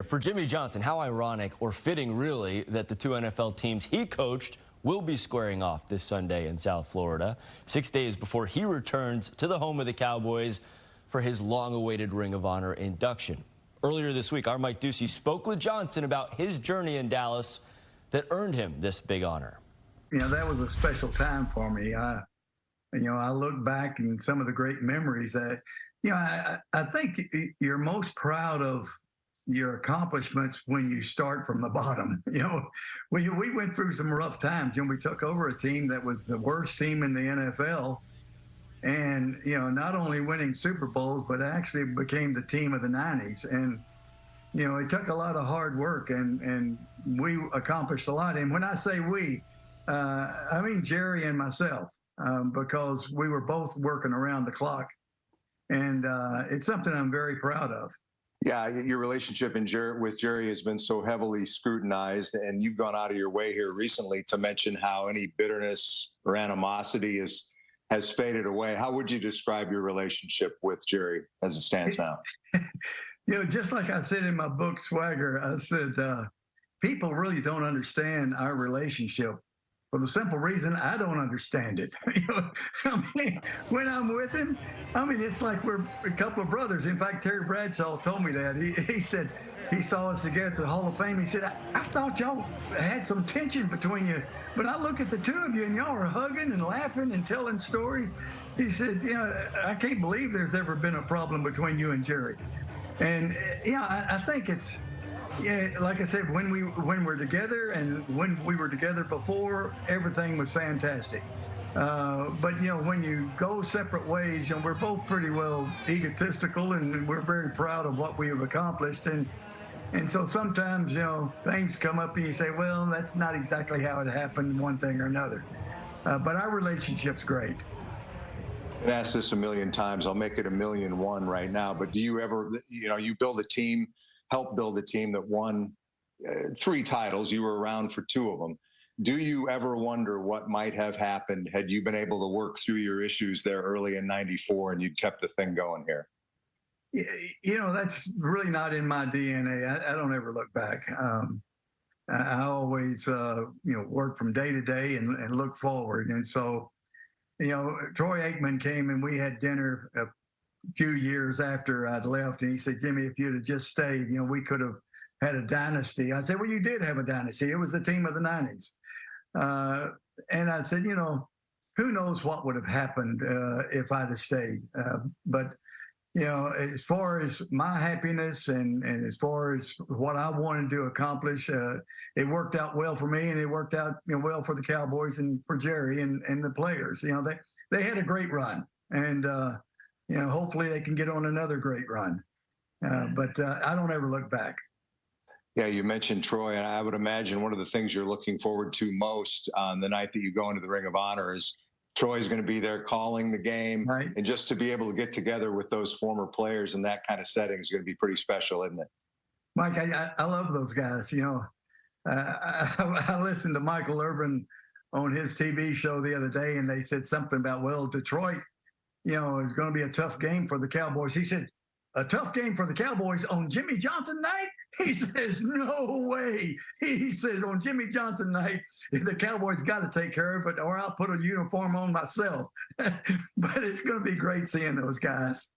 For Jimmy Johnson, how ironic or fitting, really, that the two NFL teams he coached will be squaring off this Sunday in South Florida, 6 days before he returns to the home of the Cowboys for his long-awaited Ring of Honor induction. Earlier this week, our Mike Ducey spoke with Johnson about his journey in Dallas that earned him this big honor. You know, that was a special time for me. I look back and some of the great memories that, I think you're most proud of your accomplishments when you start from the bottom. We went through some rough times. We took over a team that was the worst team in the NFL, and not only winning Super Bowls, but actually became the team of the '90s. And it took a lot of hard work, and we accomplished a lot. And when I say we, I mean Jerry and myself, because we were both working around the clock, and it's something I'm very proud of. Yeah, your relationship with Jerry has been so heavily scrutinized, and you've gone out of your way here recently to mention how any bitterness or animosity has faded away. How would you describe your relationship with Jerry as it stands now? Just like I said in my book, Swagger, I said, people really don't understand our relationship for the simple reason I don't understand it. When I'm with him, it's like we're a couple of brothers. In fact, Terry Bradshaw told me that. He said he saw us together at the Hall of Fame. He said, I thought y'all had some tension between you, but I look at the two of you and y'all are hugging and laughing and telling stories. He said, I can't believe there's ever been a problem between you and Jerry. And I think it's, like I said, when we're together and when we were together before, everything was fantastic. But when you go separate ways, we're both pretty well egotistical, and we're very proud of what we have accomplished. And so sometimes, things come up and you say, well, that's not exactly how it happened, one thing or another. But our relationship's great. I've asked this a million times. I'll make it 1,000,001 right now. But do you ever, you build a team, help build a team that won 3 titles. You were around for 2 of them. Do you ever wonder what might have happened had you been able to work through your issues there early in '94 and you'd kept the thing going here? That's really not in my DNA. I don't ever look back. I always, work from day to day and look forward. And so, Troy Aikman came and we had dinner a few years after I'd left, and he said, Jimmy, if you'd have just stayed, we could have had a dynasty. I said, well, you did have a dynasty. It was the team of the '90s. And I said, who knows what would have happened if I'd have stayed. But as far as my happiness and as far as what I wanted to accomplish, it worked out well for me, and it worked out well for the Cowboys and for Jerry and the players. They had a great run, and hopefully they can get on another great run. But I don't ever look back. Yeah, you mentioned Troy, and I would imagine one of the things you're looking forward to most on the night that you go into the Ring of Honor is Troy's going to be there calling the game, right? And just to be able to get together with those former players in that kind of setting is going to be pretty special, isn't it? Mike, I love those guys. I listened to Michael Irvin on his TV show the other day, and they said something about, well, Detroit, is going to be a tough game for the Cowboys. He said, a tough game for the Cowboys on Jimmy Johnson night? He says, no way. He says, on Jimmy Johnson night, the Cowboys got to take care of it, or I'll put a uniform on myself. But it's going to be great seeing those guys.